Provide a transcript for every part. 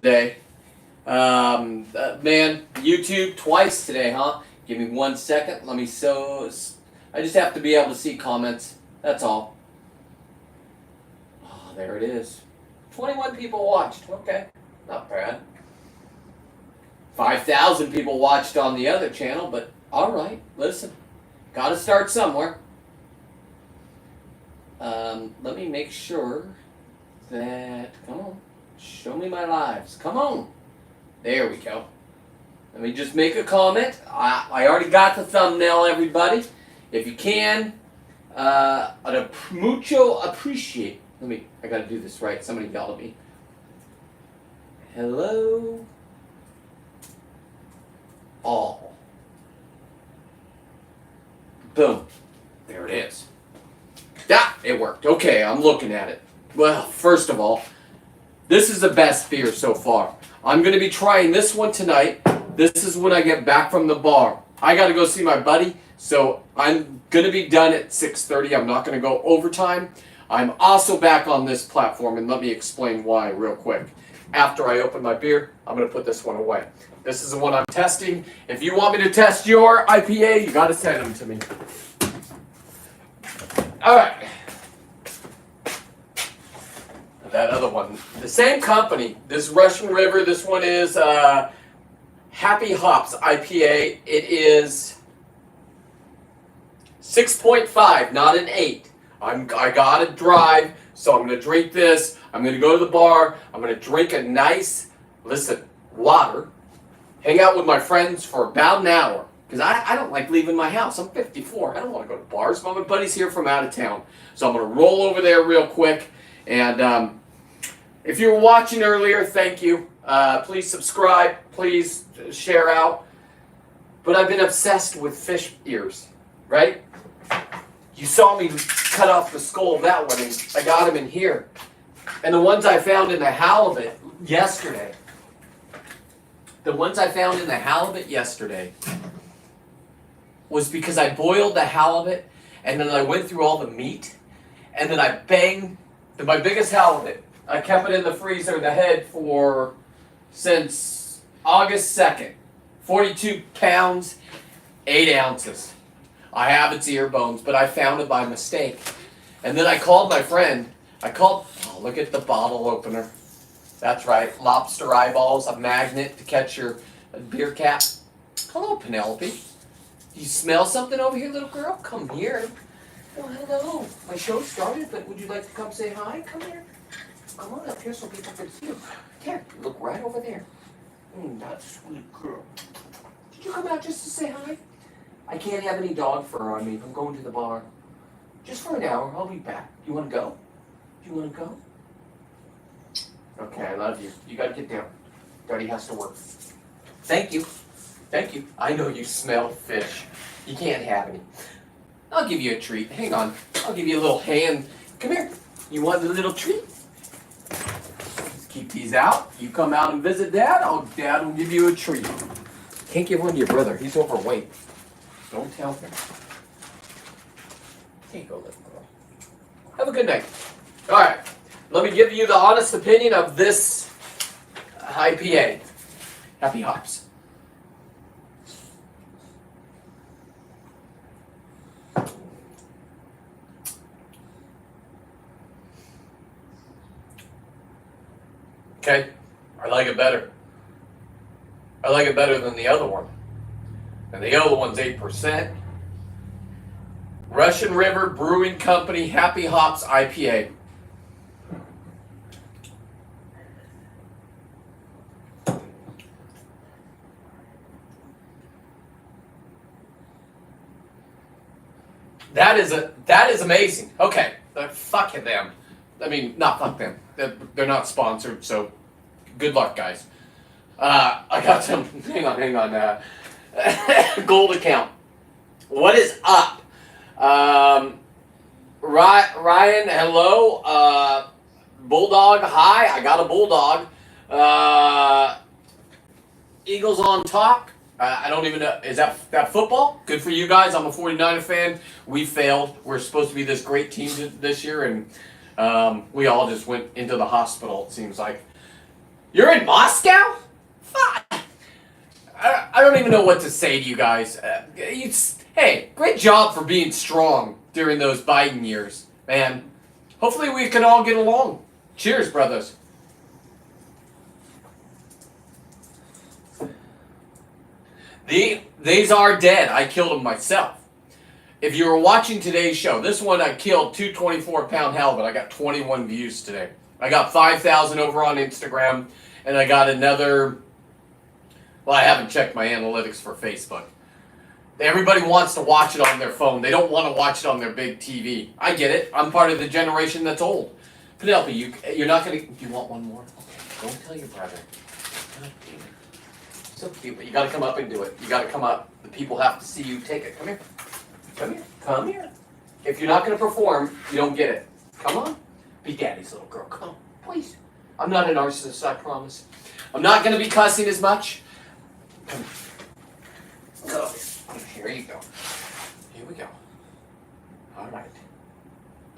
today. Man, YouTube twice today, huh? Give me 1 second. Let me I just have to be able to see comments. That's all. Oh, there it is. 21 people watched. Okay, not bad. 5,000 people watched on the other channel, but all right. Listen, got to start somewhere. Let me make sure that. Come on, show me my lives. Come on. There we go. Let me just make a comment. I already got the thumbnail, everybody. If you can, I'd mucho appreciate. I gotta do this right. Somebody yelled at me. Hello, all. Boom. There it is. Ah, it worked. Okay, I'm looking at it. Well, first of all, this is the best beer so far. I'm going to be trying this one tonight. This is when I get back from the bar. I got to go see my buddy, so I'm going to be done at 6:30. I'm not going to go overtime. I'm also back on this platform, and let me explain why real quick. After I open my beer, I'm going to put this one away. This is the one I'm testing. If you want me to test your IPA, you got to send them to me. All right. That other one, the same company. This Russian River. This one is Happy Hops IPA. It is 6.5, not an 8. I gotta drive, so I'm gonna drink this. I'm gonna go to the bar. I'm gonna drink a nice, water. Hang out with my friends for about an hour. Because I don't like leaving my house. I'm 54. I don't want to go to bars. My buddy's here from out of town. So I'm going to roll over there real quick. And if you were watching earlier, thank you. Please subscribe. Please share out. But I've been obsessed with fish ears, right? You saw me cut off the skull of that one. And I got them in here. And the ones I found in the halibut yesterday. Was because I boiled the halibut, and then I went through all the meat, and then I banged my biggest halibut. I kept it in the freezer, the head, since August 2nd. 42 pounds, 8 ounces. I have its ear bones, but I found it by mistake. And then I called my friend. Look at the bottle opener. That's right, lobster eyeballs, a magnet to catch your beer cap. Hello, Penelope. You smell something over here, little girl? Come here. Oh, hello. My show started, but would you like to come say hi? Come here. Come on up here so people can see you. Here, look right over there. That sweet girl. Did you come out just to say hi? I can't have any dog fur on me. I'm going to the bar. Just for an hour. I'll be back. You want to go? Do you want to go? Okay, I love you. You got to get down. Daddy has to work. Thank you. Thank you. I know you smell fish. You can't have any. I'll give you a treat. Hang on. I'll give you a little hand. Come here. You want a little treat? Let's keep these out. You come out and visit Dad. Dad will give you a treat. Can't give one to your brother. He's overweight. Don't tell him. Here you go, little girl. Have a good night. All right. Let me give you the honest opinion of this IPA. Happy Hops. Okay, I like it better. I like it better than the other one. And the other one's 8%. Russian River Brewing Company Happy Hops IPA. That is amazing. Okay, fuck them. I mean, not fuck them. They're not sponsored, so good luck, guys. I got some. Hang on. Gold account. What is up? Ryan, hello. Bulldog, hi. I got a bulldog. Eagles on top. I don't even know. Is that football? Good for you guys. I'm a 49er fan. We failed. We're supposed to be this great team this year, and we all just went into the hospital, it seems like. You're in Moscow? Fuck. I don't even know what to say to you guys. Hey, great job for being strong during those Biden years, man. Hopefully we can all get along. Cheers, brothers. These are dead. I killed them myself. If you were watching today's show, this one I killed 2 24-pound halibut. I got 21 views today. I got 5,000 over on Instagram, and I got another. Well, I haven't checked my analytics for Facebook. Everybody wants to watch it on their phone. They don't want to watch it on their big TV. I get it. I'm part of the generation that's old. Penelope, you're not going to... Do you want one more? Okay, don't tell your brother. God damn it. So cute, but you got to come up and do it. You got to come up. The people have to see you take it. Come here. Come here. Come here. If you're not going to perform, you don't get it. Come on. Be daddy's little girl. Come on, please. I'm not a narcissist, I promise. I'm not going to be cussing as much. Come here. Go. Here you go. Here we go. All right.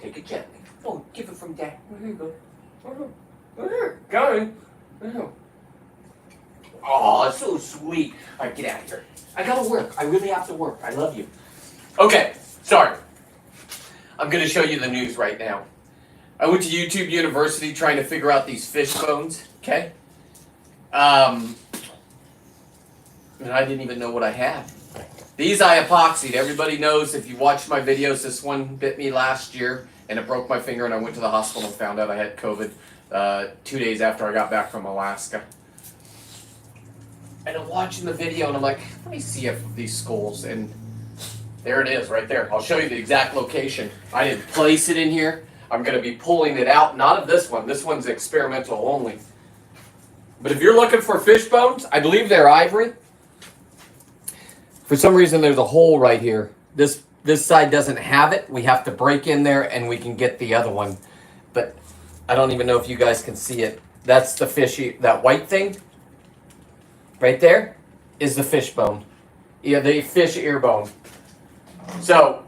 Take it gently. Oh, give it from Dad. Here you go. Going. Oh, so sweet. All right, get out of here. I gotta work. I really have to work. I love you. Okay, sorry. I'm gonna show you the news right now. I went to YouTube University trying to figure out these fish bones, okay? And I didn't even know what I had. These I epoxied. Everybody knows, if you watched my videos, this one bit me last year and it broke my finger and I went to the hospital and found out I had COVID 2 days after I got back from Alaska. And I'm watching the video and I'm like, let me see if these skulls, and there it is right there. I'll show you the exact location. I didn't place it in here. I'm going to be pulling it out, not of this one. This one's experimental only. But if you're looking for fish bones, I believe they're ivory. For some reason, there's a hole right here. This side doesn't have it. We have to break in there and we can get the other one. But I don't even know if you guys can see it. That's the fishy, that white thing right there is the fish bone. Yeah, the fish ear bone. So,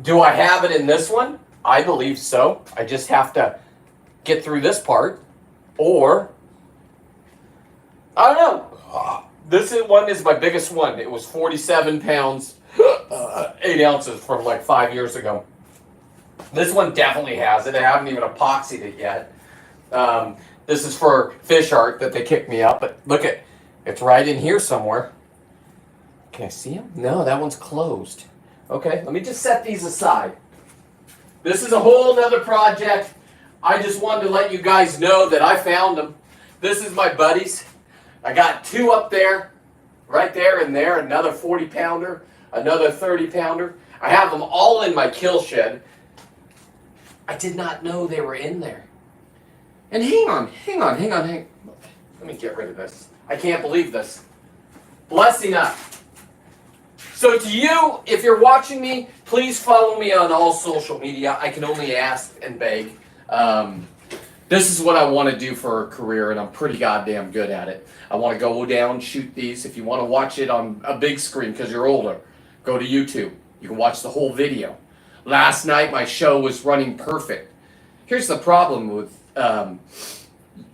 do I have it in this one? I believe so. I just have to get through this part. Or, I don't know. This one is my biggest one. It was 47 pounds, 8 ounces from like 5 years ago. This one definitely has it. I haven't even epoxied it yet. This is for Fish Art that they kicked me out. But look at, it's right in here somewhere. Can I see him? No, that one's closed. Okay, let me just set these aside. This is a whole nother project. I just wanted to let you guys know that I found them. This is my buddies. I got 2 up there, right there and there, another 40-pounder, another 30-pounder. I have them all in my kill shed. I did not know they were in there. And hang on. Let me get rid of this. I can't believe this. Blessing up. So to you, if you're watching me, please follow me on all social media. I can only ask and beg. This is what I want to do for a career, and I'm pretty goddamn good at it. I want to go down, shoot these. If you want to watch it on a big screen because you're older, go to YouTube. You can watch the whole video. Last night, my show was running perfect. Here's the problem with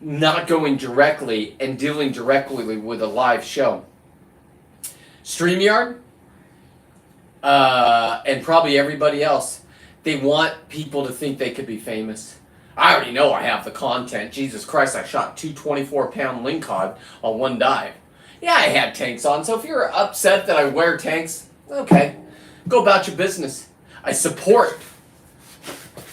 not going directly and dealing directly with a live show. StreamYard, and probably everybody else, they want people to think they could be famous. I already know I have the content. Jesus Christ, I shot 2 24-pound lingcod on one dive. Yeah, I had tanks on, so if you're upset that I wear tanks, okay, go about your business. I support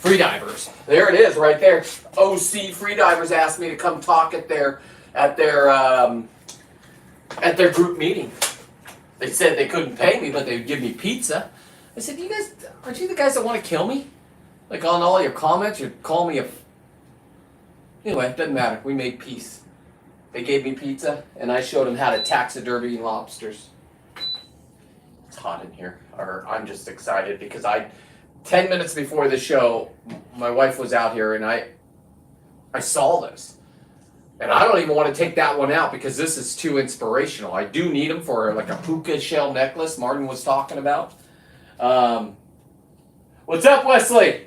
freedivers. There it is, right there. OC Freedivers asked me to come talk at their group meeting. They said they couldn't pay me, but they would give me pizza. I said, you guys, aren't you the guys that want to kill me? Like on all your comments, you call me a... Anyway, it doesn't matter. We made peace. They gave me pizza, and I showed them how to taxidermy lobsters. It's hot in here. Or I'm just excited because 10 minutes before the show, my wife was out here, and I saw this. And I don't even want to take that one out because this is too inspirational. I do need them for like a puka shell necklace Martin was talking about. What's up, Wesley?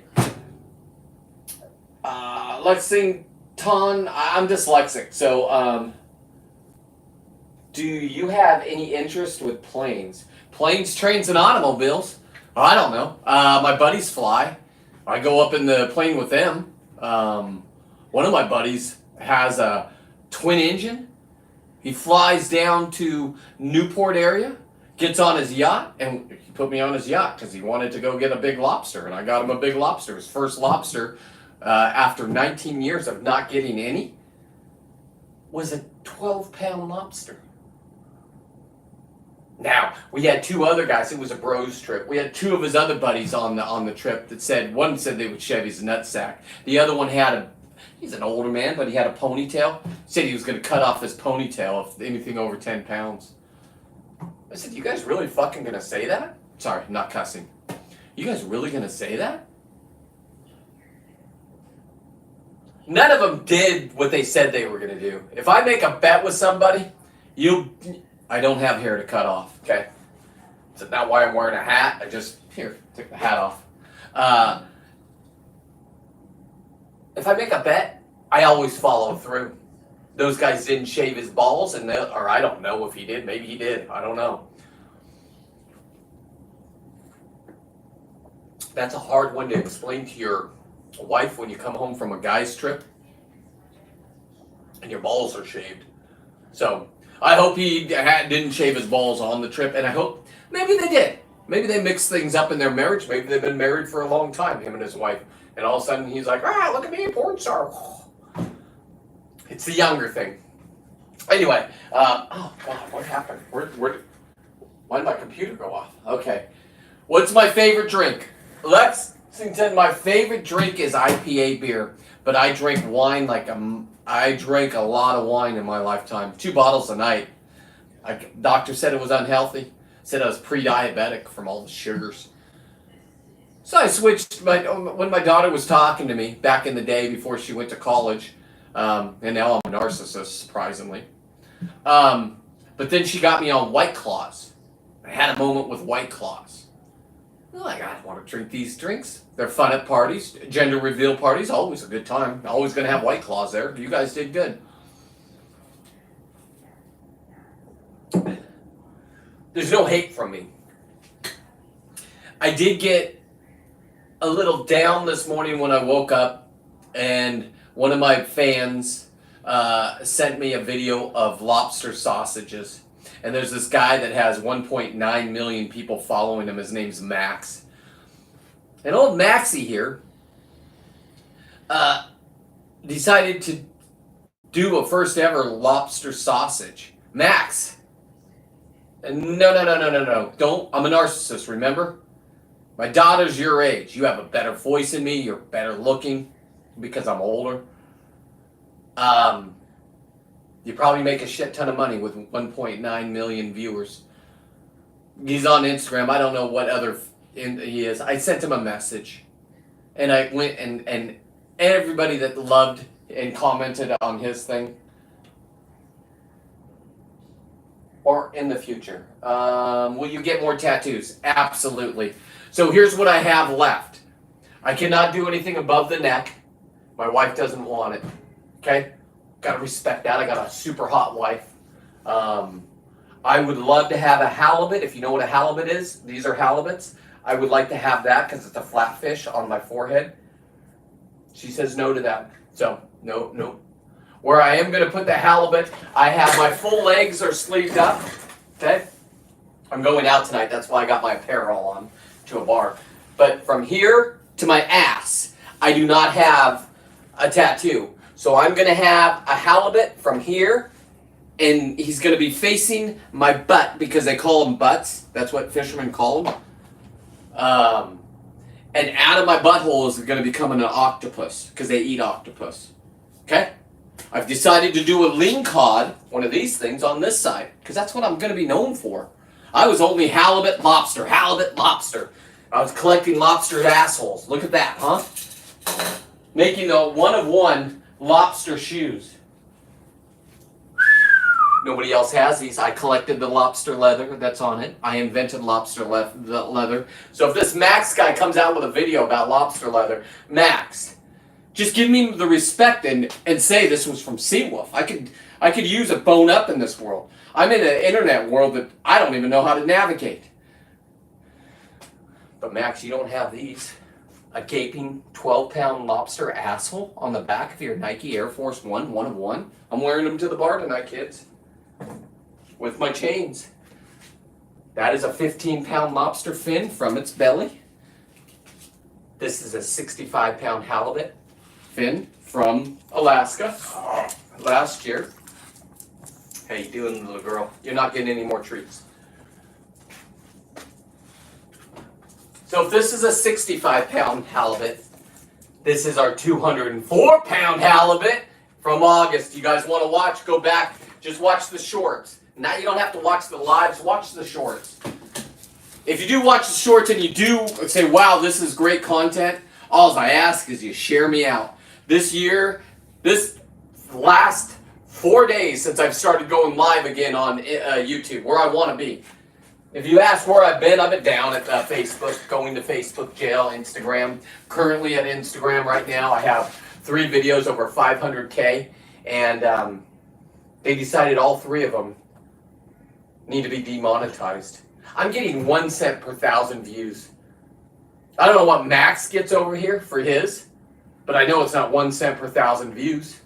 Let's sing Ton, I'm dyslexic, so do you have any interest with planes? Planes, trains, and automobiles? I don't know. My buddies fly. I go up in the plane with them. One of my buddies has a twin engine. He flies down to Newport area, gets on his yacht, and he put me on his yacht because he wanted to go get a big lobster, and I got him a big lobster. His first lobster, after 19 years of not getting any, was a 12-pound lobster. Now, we had two other guys. It was a bros trip. We had two of his other buddies on the trip that said, one said they would Chevy's nutsack. The other one he's an older man, but he had a ponytail. Said he was going to cut off his ponytail if anything over 10 pounds. I said, you guys really fucking going to say that? Sorry, not cussing. You guys really going to say that? None of them did what they said they were going to do. If I make a bet with somebody, I don't have hair to cut off, okay? That's not why I'm wearing a hat. I just, took the hat off. If I make a bet, I always follow through. Those guys didn't shave his balls, or I don't know if he did. Maybe he did. I don't know. That's a hard one to explain to your wife when you come home from a guy's trip and your balls are shaved. So I hope he didn't shave his balls on the trip, and I hope maybe they did. Maybe they mixed things up in their marriage.Maybe they've been married for a long time, him and his wife. And all of a sudden he's like, look at me, porn star. It's the younger thing. Anyway, oh God, what happened? Why did my computer go off? Okay. What's my favorite drink? Lexington, my favorite drink is IPA beer, but I drink wine I drank a lot of wine in my lifetime. 2 bottles a night. Doctor said it was unhealthy. Said I was pre-diabetic from all the sugars. So I switched, when my daughter was talking to me back in the day before she went to college, and now I'm a narcissist, surprisingly. But then she got me on White Claws. I had a moment with White Claws. I'm like, I want to drink these drinks. They're fun at parties. Gender reveal parties, always a good time. Always going to have White Claws there. You guys did good. There's no hate from me. I did get a little down this morning when I woke up, and one of my fans sent me a video of lobster sausages. And there's this guy that has 1.9 million people following him. His name's Max. And old Maxie here decided to do a first ever lobster sausage. Max. No. Don't. I'm a narcissist, remember? My daughter's your age. You have a better voice than me. You're better looking because I'm older. You probably make a shit ton of money with 1.9 million viewers. He's on Instagram. I don't know what other he is. I sent him a message. And I went and everybody that loved and commented on his thing. Or in the future. Will you get more tattoos? Absolutely. So here's what I have left. I cannot do anything above the neck. My wife doesn't want it. Okay? Gotta respect that. I got a super hot wife. I would love to have a halibut. If you know what a halibut is, these are halibuts. I would like to have that because it's a flatfish on my forehead. She says no to that. So, no. Where I am going to put the halibut, I have my full legs are sleeved up. Okay? I'm going out tonight. That's why I got my apparel on to a bar. But from here to my ass, I do not have a tattoo. So I'm going to have a halibut from here, and he's going to be facing my butt because they call them butts. That's what fishermen call them. And out of my butthole is going to be coming an octopus because they eat octopus. Okay? I've decided to do a ling cod, one of these things, on this side because that's what I'm going to be known for. I was only halibut, lobster. I was collecting lobster assholes. Look at that, huh? Making a one of one lobster shoes. Nobody else has these. I collected the lobster leather that's on it. I invented lobster leather. So if this Max guy comes out with a video about lobster leather, Max, Just give me the respect and say this was from Seawolf. I could use a bone up in this world. I'm in an internet world that I don't even know how to navigate. But Max, you don't have these. A gaping 12-pound lobster asshole on the back of your Nike Air Force One, one of one. I'm wearing them to the bar tonight, kids. With my chains. That is a 15-pound lobster fin from its belly. This is a 65-pound halibut fin from Alaska last year. How you doing, little girl? You're not getting any more treats. So if this is a 65-pound halibut, this is our 204-pound halibut from August. You guys want to watch? Go back. Just watch the shorts. Now you don't have to watch the lives. Watch the shorts. If you do watch the shorts and you do say, wow, this is great content, all I ask is you share me out. This year, this last 4 days since I've started going live again on YouTube, where I want to be. If you ask where I've been down at Facebook, going to Facebook jail, Instagram. Currently at Instagram right now, I have 3 videos over 500K, and they decided all 3 of them need to be demonetized. I'm getting 1 cent per 1,000 views. I don't know what Max gets over here for his, but I know it's not 1 cent per 1,000 views.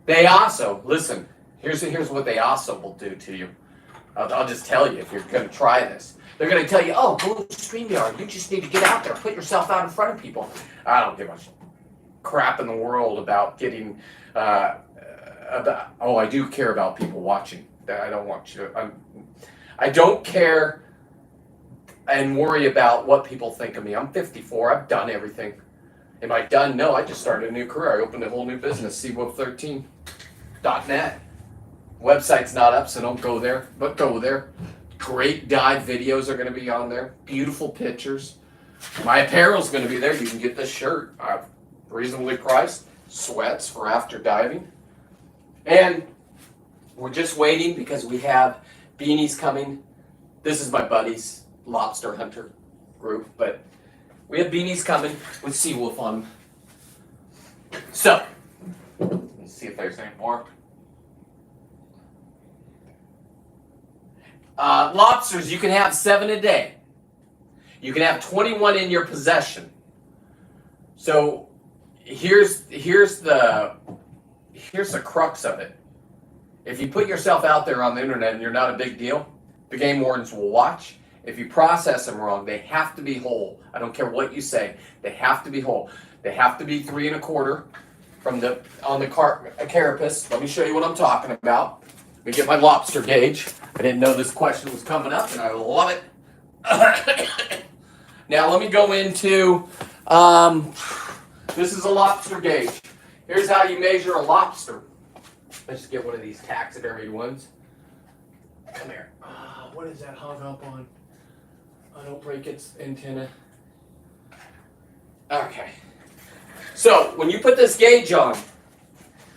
They also, listen, here's what they also will do to you. I'll just tell you if you're going to try this. They're going to tell you, oh, go to StreamYard. You just need to get out there. Put yourself out in front of people. I don't give a crap in the world about getting, I do care about people watching. I don't want you to, I don't care and worry about what people think of me. I'm 54. I've done everything. Am I done? No, I just started a new career. I opened a whole new business, Seawolf13.net. Website's not up, so don't go there, but go there. Great dive videos are going to be on there. Beautiful pictures. My apparel's going to be there. You can get this shirt. Reasonably priced. Sweats for after diving. And we're just waiting because we have beanies coming. This is my buddy's lobster hunter group, but we have beanies coming with Seawolf on them. So, let's see if there's any more. Lobsters, you can have 7 a day. You can have 21 in your possession. So here's the crux of it. If you put yourself out there on the internet and you're not a big deal, the game wardens will watch. If you process them wrong, they have to be whole. I don't care what you say. They have to be whole. They have to be 3 1/4 from the carapace. Let me show you what I'm talking about. Let me get my lobster gauge. I didn't know this question was coming up, and I love it. Now let me go into, this is a lobster gauge. Here's how you measure a lobster. Let's just get one of these taxidermy ones. Come here. What is that hung up on? I don't break its antenna. Okay. So when you put this gauge on,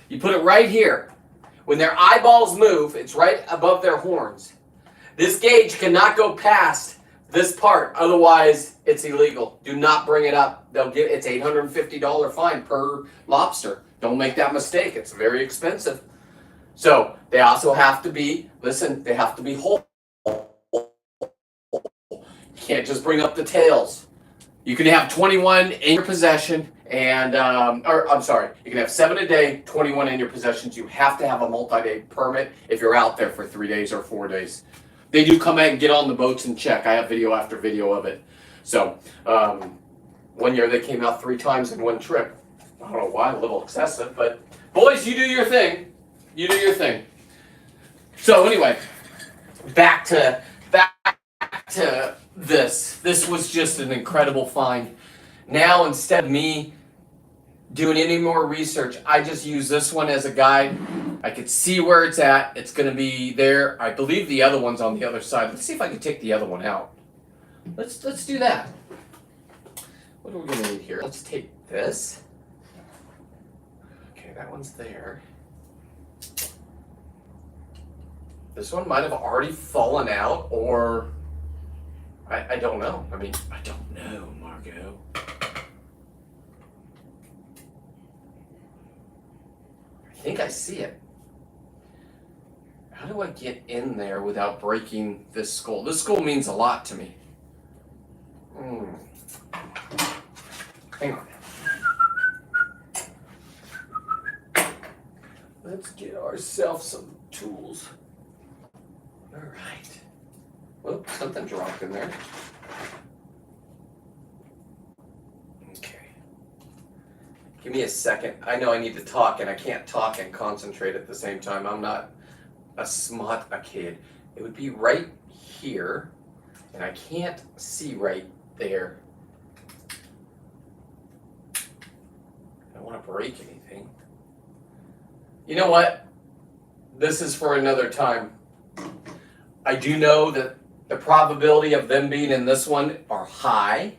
you put it right here. When their eyeballs move, it's right above their horns. This gauge cannot go past this part, otherwise it's illegal. Do not bring it up. It's $850 fine per lobster. Don't make that mistake. It's very expensive. So they also have to be, they have to be whole. You can't just bring up the tails. You can have 21 in your possession. And, you can have 7 a day, 21 in your possessions. You have to have a multi-day permit if you're out there for 3 days or 4 days. They do come out and get on the boats and check. I have video after video of it. So, 1 year they came out 3 times in 1 trip. I don't know why, a little excessive, but boys, you do your thing. You do your thing. So anyway, back to this. This was just an incredible find. Now, instead of me doing any more research, I just use this one as a guide. I could see where it's at. It's going to be there. I believe the other one's on the other side. Let's see if I can take the other one out. Let's do that. What are we going to need here? Let's take this. Okay, that one's there. This one might have already fallen out, or I don't know. I mean, I don't know, Margot. think I see it. How do I get in there without breaking this skull? This skull means a lot to me. Hang on. Let's get ourselves some tools. All right. Whoop, something dropped in there. Okay. Give me a second. I know I need to talk, and I can't talk and concentrate at the same time. I'm not a kid. It would be right here, and I can't see right there. I don't want to break anything. You know what? This is for another time. I do know that the probability of them being in this one are high.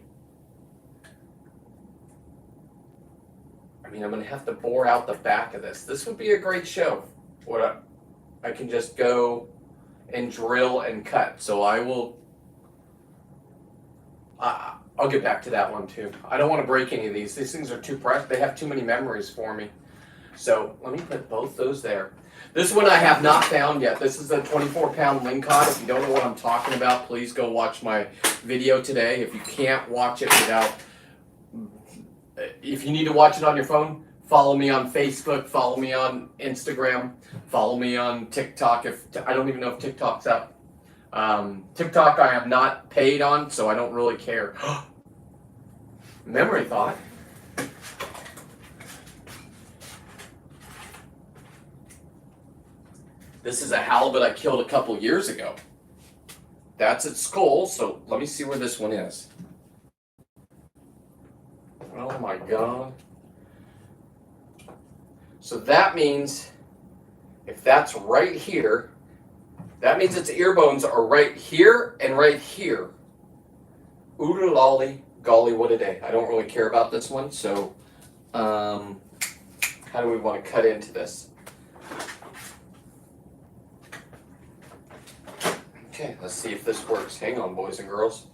I mean, I'm going to have to bore out the back of this. This would be a great show. What I can just go and drill and cut. So I will. I'll get back to that one too. I don't want to break any of these. These things are too precious. They have too many memories for me. So let me put both those there. This one I have not found yet. This is a 24-pound lingcod. If you don't know what I'm talking about, please go watch my video today. If you can't watch it if you need to watch it on your phone, follow me on Facebook, follow me on Instagram, follow me on TikTok. I don't even know if TikTok's up. TikTok I am not paid on, so I don't really care. Memory thought. This is a halibut I killed a couple years ago. That's its skull, so let me see where this one is. Oh my God. So that means, if that's right here, that means its ear bones are right here and right here. Oodle lolly, golly, what a day. I don't really care about this one, so how do we want to cut into this? Okay, let's see if this works. Hang on, boys and girls.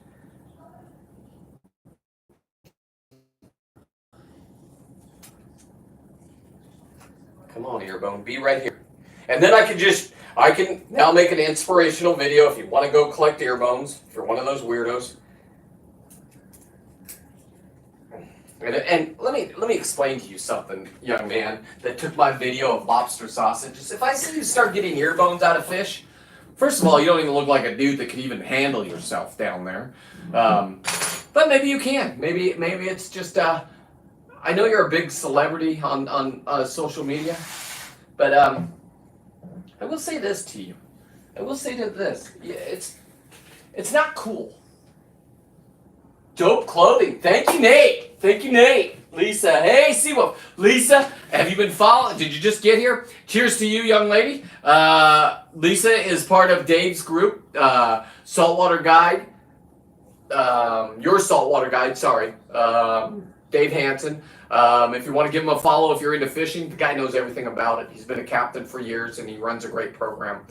Come on, earbone, be right here. And then I can now make an inspirational video if you want to go collect ear bones, if you're one of those weirdos. And let me explain to you something, young man, that took my video of lobster sausages. If I see you start getting ear bones out of fish, first of all, you don't even look like a dude that could even handle yourself down there. But maybe you can. Maybe it's just, I know you're a big celebrity on social media, but I will say this to you. I will say this. Yeah, it's not cool. Dope clothing. Thank you, Nate. Thank you, Nate. Lisa. Hey, Seawolf. Lisa, have you been following? Did you just get here? Cheers to you, young lady. Lisa is part of Dave's group, Saltwater Guide. Your Saltwater Guide, sorry. Dave Hansen. If you want to give him a follow if you're into fishing, the guy knows everything about it. He's been a captain for years and he runs a great program.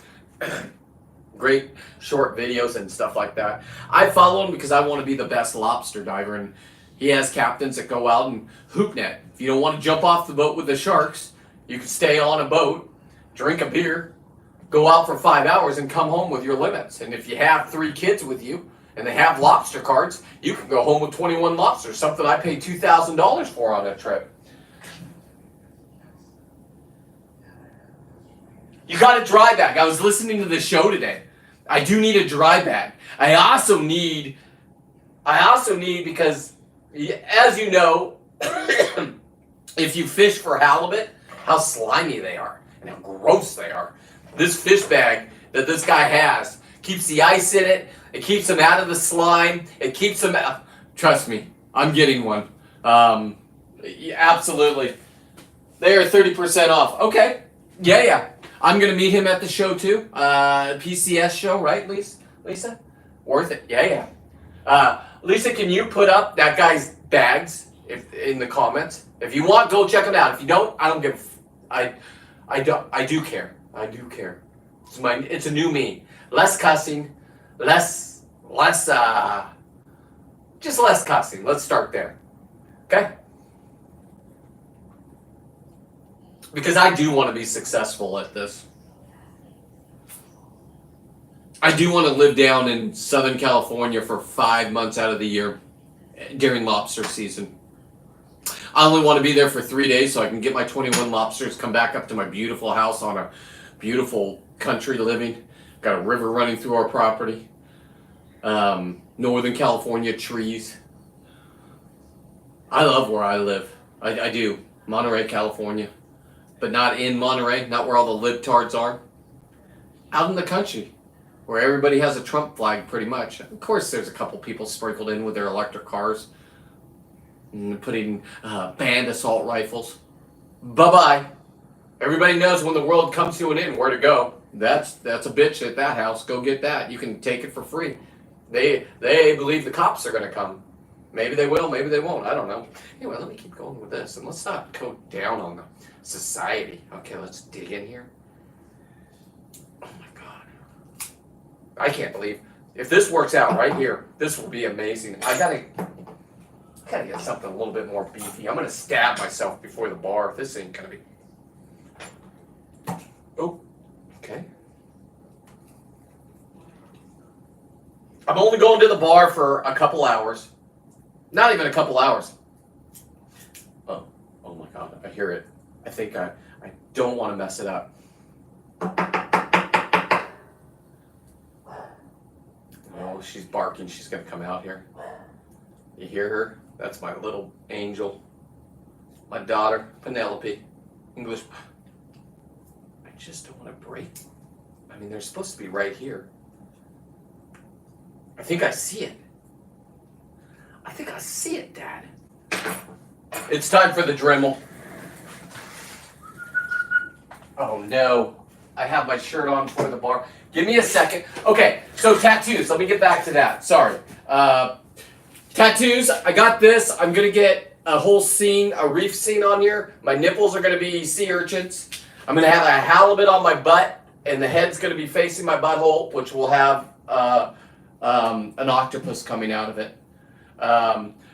Great short videos and stuff like that. I follow him because I want to be the best lobster diver, and he has captains that go out and hoop net. If you don't want to jump off the boat with the sharks, you can stay on a boat, drink a beer, go out for 5 hours and come home with your limits. And if you have 3 kids with you and they have lobster cards, you can go home with 21 lobsters, something I paid $2,000 for on a trip. You got a dry bag. I was listening to the show today. I do need a dry bag. I also need because, as you know, if you fish for halibut, how slimy they are and how gross they are. This fish bag that this guy has keeps the ice in it. It keeps them out of the slime. It keeps them out. Trust me, I'm getting one. Absolutely. They are 30% off. Okay. Yeah. I'm going to meet him at the show too. PCS show, right, Lisa? Worth it. Yeah. Lisa, can you put up that guy's bags in the comments? If you want, go check them out. If you don't, I don't give. I do care. I do care. It's a new me. Less cussing. Just less cussing. Let's start there. Okay? because I do want to be successful at this. I do want to live down in Southern California for 5 months out of the year during lobster season. I only want to be there for 3 days so I can get my 21 lobsters, come back up to my beautiful house on a beautiful country living. Got a river running through our property. Northern California trees. I love where I live. I do. Monterey, California. But not in Monterey, not where all the libtards are. Out in the country, where everybody has a Trump flag pretty much. Of course, there's a couple people sprinkled in with their electric cars. And putting banned assault rifles. Bye-bye. Everybody knows when the world comes to an end where to go. That's a bitch at that house. Go get that. You can take it for free. They believe the cops are going to come. Maybe they will, maybe they won't. I don't know. Anyway, let me keep going with this. And let's not go down on the society. Okay, let's dig in here. Oh my God. I can't believe. If this works out right here, this will be amazing. I gotta get something a little bit more beefy. I'm going to stab myself before the bar if this ain't going to be. Oh, okay. I'm only going to the bar for a couple hours. Not even a couple hours. Oh my God, I hear it. I think I don't want to mess it up. Oh, she's barking. She's going to come out here. You hear her? That's my little angel. My daughter, Penelope. English. I just don't want to break. I mean, they're supposed to be right here. I think I see it. I think I see it, Dad. It's time for the Dremel. Oh no. I have my shirt on for the bar. Give me a second. Okay, so tattoos. Let me get back to that. Sorry. Tattoos. I got this. I'm going to get a whole scene, a reef scene on here. My nipples are going to be sea urchins. I'm going to have a halibut on my butt, and the head's going to be facing my butthole, which will have an octopus coming out of it.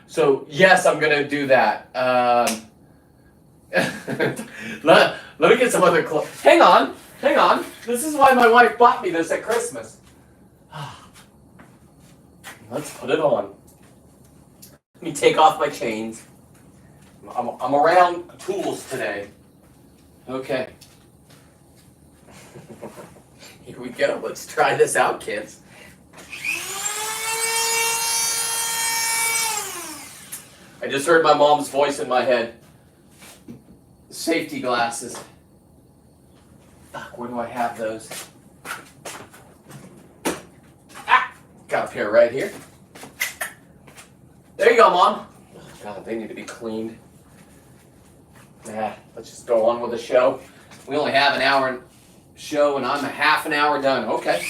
So yes, I'm gonna do that. Let me get some other clothes. Hang on. This is why my wife bought me this at Christmas. Let's put it on. Let me take off my chains. I'm around tools today. Okay. Here we go. Let's try this out, kids. I just heard my mom's voice in my head. Safety glasses. Fuck, where do I have those? Ah! Got a pair right here. There you go, Mom. Oh, God, they need to be cleaned. Let's just go on with the show. We only have an hour show, and I'm a half an hour done. Okay.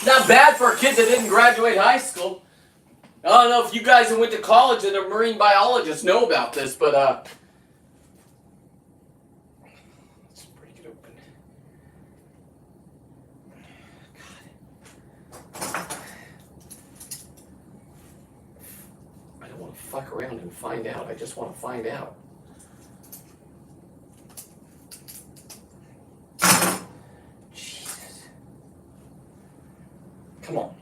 Not bad for a kid that didn't graduate high school. I don't know if you guys that went to college and are marine biologists know about this, but let's break it open. God. I don't want to fuck around and find out. I just want to find out. Come on.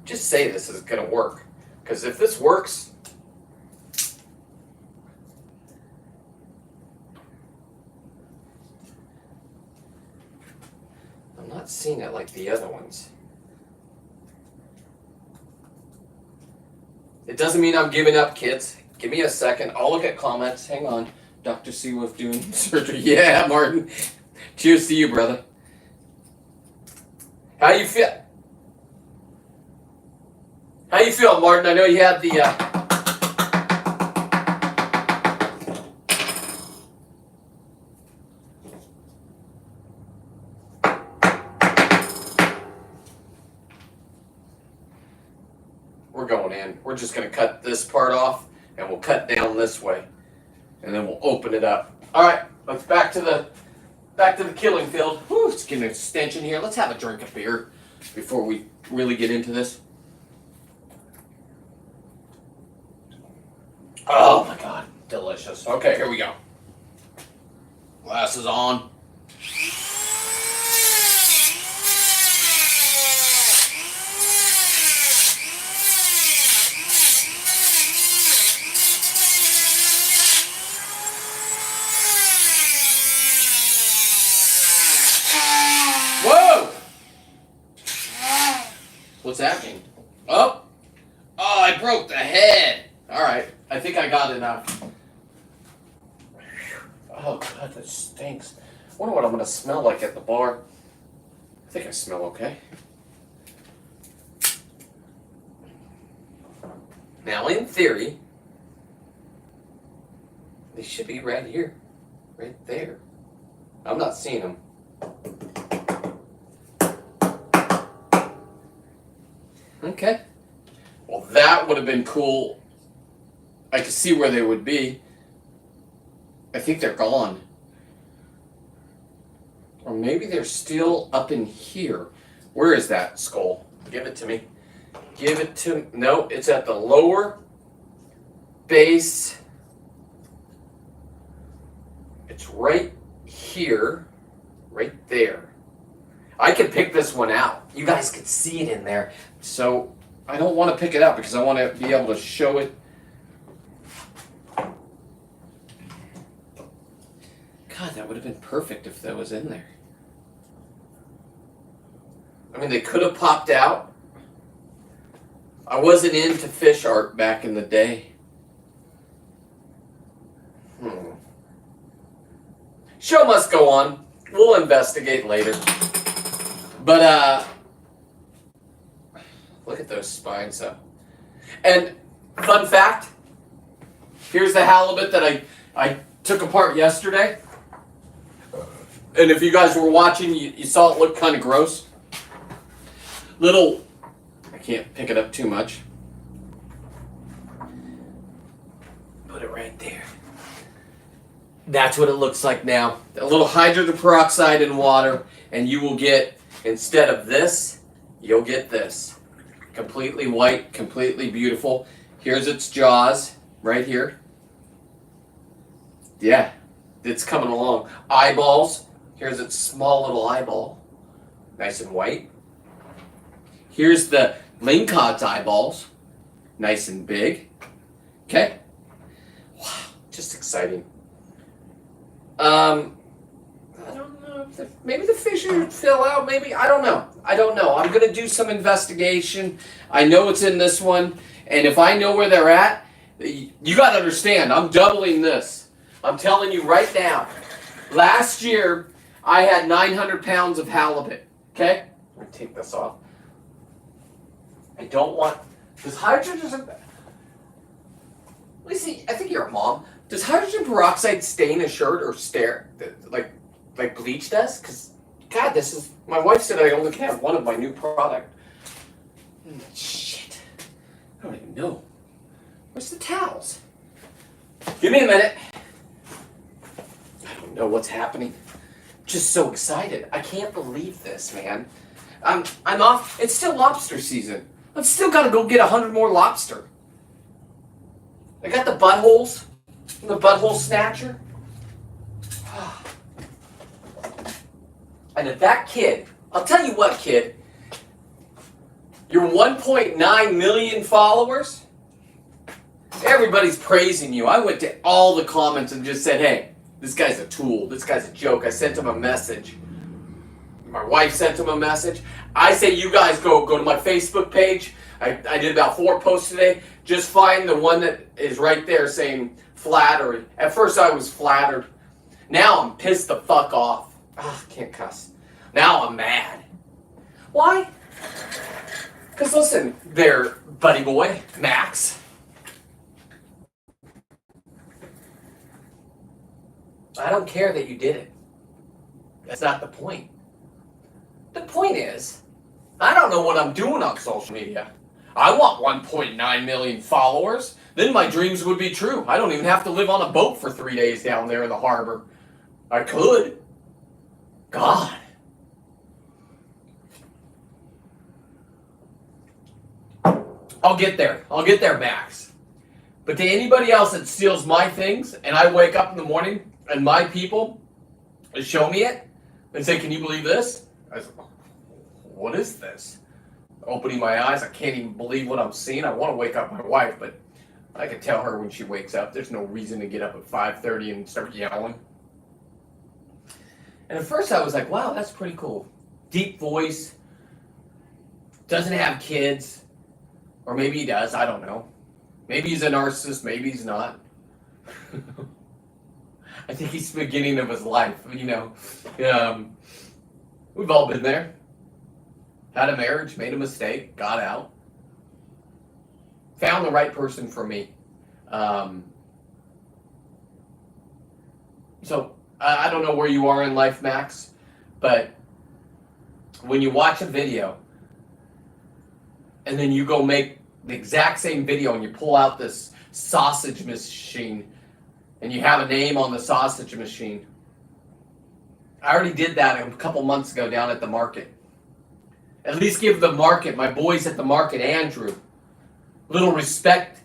Just say this is going to work. Because if this works, I'm not seeing it like the other ones. It doesn't mean I'm giving up, kids. Give me a second. I'll look at comments. Hang on. Dr. Seaworth doing surgery. Yeah, Martin. Cheers to you, brother. How you feel? How you feel, Martin? I know you had the we're going in. We're just gonna cut this part off, and we'll cut down this way, and then we'll open it up. All right, let's back to the killing field. Whew, it's getting a stench in here. Let's have a drink of beer before we really get into this. Oh my God, delicious. Okay, here we go. Glasses on. Whoa! What's happening? Oh! Oh, I broke the head. All right, I think I got enough. Oh God, that stinks. I wonder what I'm gonna smell like at the bar. I think I smell okay. Now, in theory, they should be right here, right there. I'm not seeing them. Okay. Well, that would have been cool. I could see where they would be. I think they're gone. Or maybe they're still up in here. Where is that skull? Give it to me. Give it to me. No, it's at the lower base. It's right here. Right there. I could pick this one out. You guys could see it in there. So I don't want to pick it out because I want to be able to show it. God, that would have been perfect if that was in there. I mean, they could have popped out. I wasn't into fish art back in the day. Show must go on. We'll investigate later. But, look at those spines up. And, fun fact, here's the halibut that I took apart yesterday. And if you guys were watching, you saw it look kind of gross. Little, I can't pick it up too much. Put it right there. That's what it looks like now. A little hydrogen peroxide in water, and you will get, instead of this, you'll get this. Completely white, completely beautiful. Here's its jaws, right here. Yeah, it's coming along. Eyeballs. Here's its small little eyeball. Nice and white. Here's the lingcod's eyeballs. Nice and big. Okay. Wow, just exciting. I don't know. Maybe the fish fill out. Maybe. I don't know. I'm going to do some investigation. I know it's in this one. And if I know where they're at, you got to understand, I'm doubling this. I'm telling you right now. Last year, I had 900 pounds of halibut. Okay? Let me take this off. I don't want... Does hydrogen... Let me see. I think you're a mom. Does hydrogen peroxide stain a shirt or stare like bleach does? Because, God, this is... My wife said I only have one of my new product. Shit. I don't even know. Where's the towels? Give me a minute. I don't know what's happening. Just so excited. I can't believe this, man. I'm off. It's still lobster season. I've still got to go get 100 more lobster. I got the buttholes. The butthole snatcher. And if that kid, I'll tell you what, kid, your 1.9 million followers, everybody's praising you. I went to all the comments and just said, hey, this guy's a tool. This guy's a joke. I sent him a message. My wife sent him a message. I say you guys go to my Facebook page. I did about 4 posts today. Just find the one that is right there saying flattery. At first I was flattered. Now I'm pissed the fuck off. Can't cuss. Now I'm mad. Why? Because listen, there, buddy boy, Max. I don't care that you did it. That's not the point. The point is, I don't know what I'm doing on social media. I want 1.9 million followers. Then my dreams would be true. I don't even have to live on a boat for 3 days down there in the harbor. I could. God. I'll get there. I'll get there, Max. But to anybody else that steals my things, and I wake up in the morning and my people show me it and say, can you believe this? I said, what is this? Opening my eyes, I can't even believe what I'm seeing. I want to wake up my wife, but I can tell her when she wakes up. There's no reason to get up at 5:30 and start yelling. And at first I was like, wow, that's pretty cool. Deep voice, doesn't have kids, or maybe he does, I don't know. Maybe he's a narcissist, maybe he's not. I think he's the beginning of his life, you know. We've all been there. Had a marriage, made a mistake, got out. Found the right person for me. So, I don't know where you are in life, Max, but when you watch a video and then you go make the exact same video and you pull out this sausage machine and you have a name on the sausage machine. I already did that a couple months ago down at the market. At least give the market, my boys at the market, Andrew, a little respect.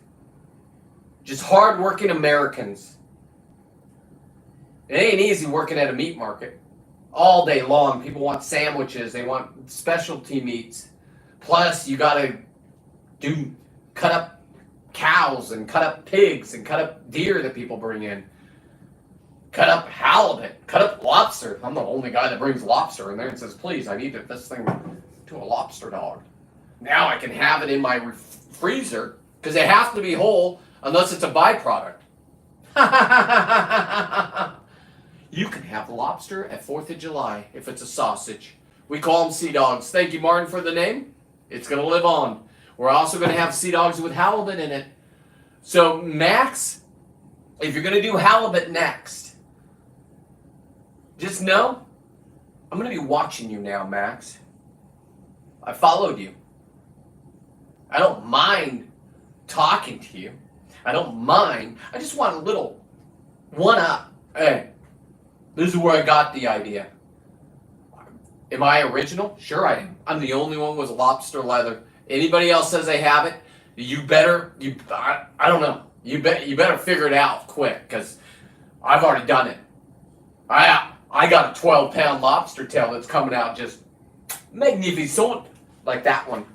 Just hard-working Americans. It ain't easy working at a meat market. All day long, people want sandwiches. They want specialty meats. Plus, you gotta cut up cows and cut up pigs and cut up deer that people bring in. Cut up halibut, cut up lobster. I'm the only guy that brings lobster in there and says, please, I need this thing to a lobster dog. Now I can have it in my freezer because they have to be whole unless it's a byproduct. You can have lobster at 4th of July if it's a sausage. We call them sea dogs. Thank you, Martin, for the name. It's going to live on. We're also going to have sea dogs with halibut in it. So, Max, if you're going to do halibut next, just know, I'm going to be watching you now, Max. I followed you. I don't mind talking to you. I don't mind. I just want a little one-up. Hey, this is where I got the idea. Am I original? Sure I am. I'm the only one with lobster leather. Anybody else says they have it, I don't know. You better figure it out quick, because I've already done it. I got a 12-pound lobster tail that's coming out just magnificent, like that one.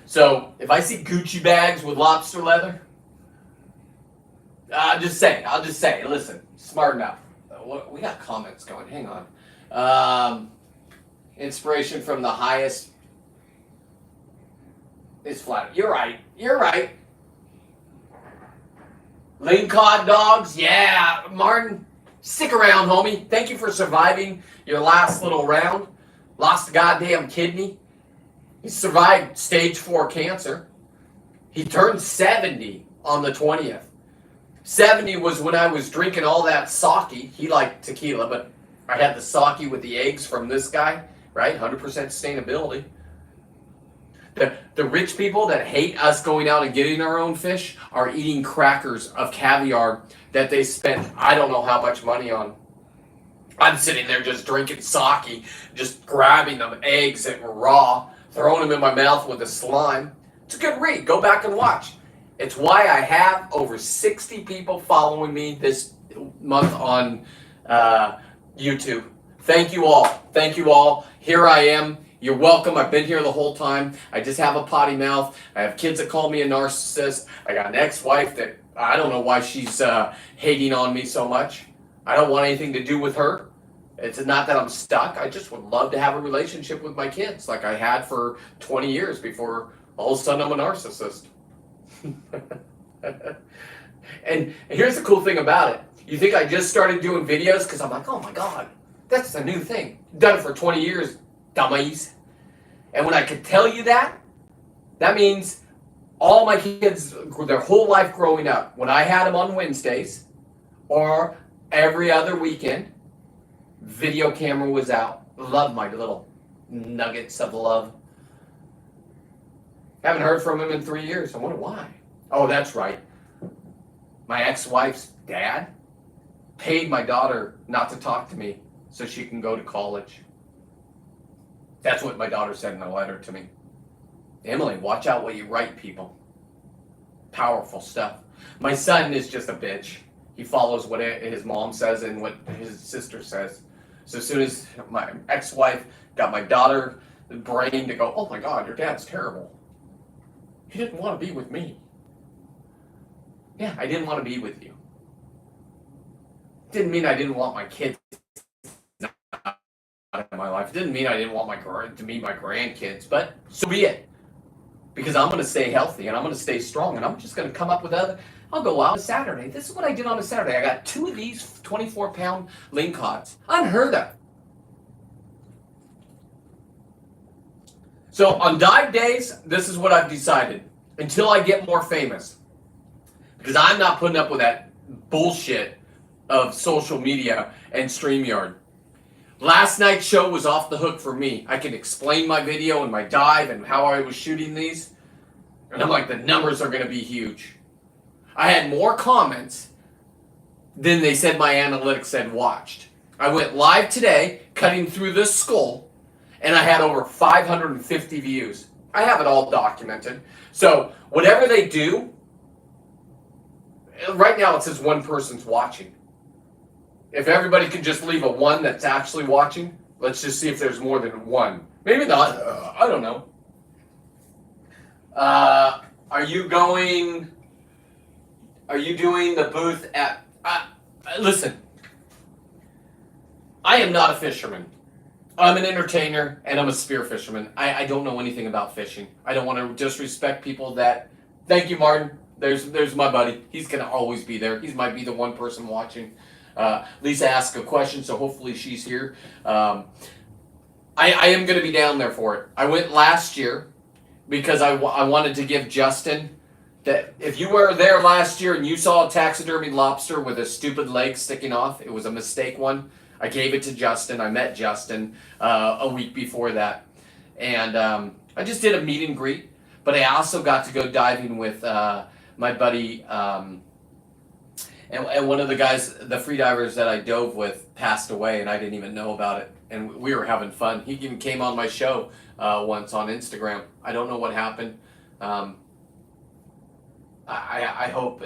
So, if I see Gucci bags with lobster leather, I'll just say, listen, smarten up. We got comments going, hang on. Inspiration from the highest is flat. You're right. Lean cod dogs, yeah. Martin, stick around, homie. Thank you for surviving your last little round. Lost a goddamn kidney. He survived stage 4 cancer. He turned 70 on the 20th. 70 was when I was drinking all that sake. He liked tequila, but I had the sake with the eggs from this guy, right? 100% sustainability. The rich people that hate us going out and getting our own fish are eating crackers of caviar that they spent I don't know how much money on. I'm sitting there just drinking sake, just grabbing them eggs that were raw, throwing them in my mouth with the slime. It's a good read. Go back and watch. It's why I have over 60 people following me this month on YouTube. Thank you all. Thank you all. Here I am. You're welcome. I've been here the whole time. I just have a potty mouth. I have kids that call me a narcissist. I got an ex-wife that I don't know why she's hating on me so much. I don't want anything to do with her. It's not that I'm stuck. I just would love to have a relationship with my kids like I had for 20 years before all of a sudden I'm a narcissist. And here's the cool thing about it. You think I just started doing videos because I'm like, oh my God, that's a new thing. Done it for 20 years, dummies. And when I could tell you that, that means all my kids, their whole life growing up, when I had them on Wednesdays or every other weekend, video camera was out. Love my little nuggets of love. Haven't heard from him in 3 years. I wonder why. Oh, that's right. My ex-wife's dad paid my daughter not to talk to me so she can go to college. That's what my daughter said in a letter to me. Emily, watch out what you write, people. Powerful stuff. My son is just a bitch. He follows what his mom says and what his sister says. So as soon as my ex-wife got my daughter the brain to go, oh my God, your dad's terrible. He didn't want to be with me. Yeah, I didn't want to be with you. Didn't mean I didn't want my kids in my life. It didn't mean I didn't want to meet my grandkids, but so be it. Because I'm going to stay healthy and I'm going to stay strong and I'm just going to come up with I'll go out on a Saturday. This is what I did on a Saturday. I got 2 of these 24-pound lingcots. Unheard of. So on dive days, this is what I've decided. Until I get more famous. Because I'm not putting up with that bullshit of social media and StreamYard. Last night's show was off the hook for me. I can explain my video and my dive and how I was shooting these. And I'm like, the numbers are going to be huge. I had more comments than they said my analytics said watched. I went live today, cutting through this skull, and I had over 550 views. I have it all documented. So whatever they do, right now it says one person's watching. If everybody could just leave a 1 that's actually watching, let's just see if there's more than 1. Maybe not. I don't know. Are you doing the booth at... listen, I am not a fisherman. I'm an entertainer, and I'm a spear fisherman. I don't know anything about fishing. I don't want to disrespect people that... Thank you, Martin. There's my buddy. He's going to always be there. He might be the one person watching. Lisa asked a question, so hopefully she's here. I am going to be down there for it. I went last year because I wanted to give Justin that if you were there last year and you saw a taxidermy lobster with a stupid leg sticking off, it was a mistake one. I gave it to Justin. I met Justin a week before that. And I just did a meet and greet. But I also got to go diving with my buddy... And one of the guys, the freedivers that I dove with, passed away, and I didn't even know about it. And we were having fun. He even came on my show once on Instagram. I don't know what happened. I hope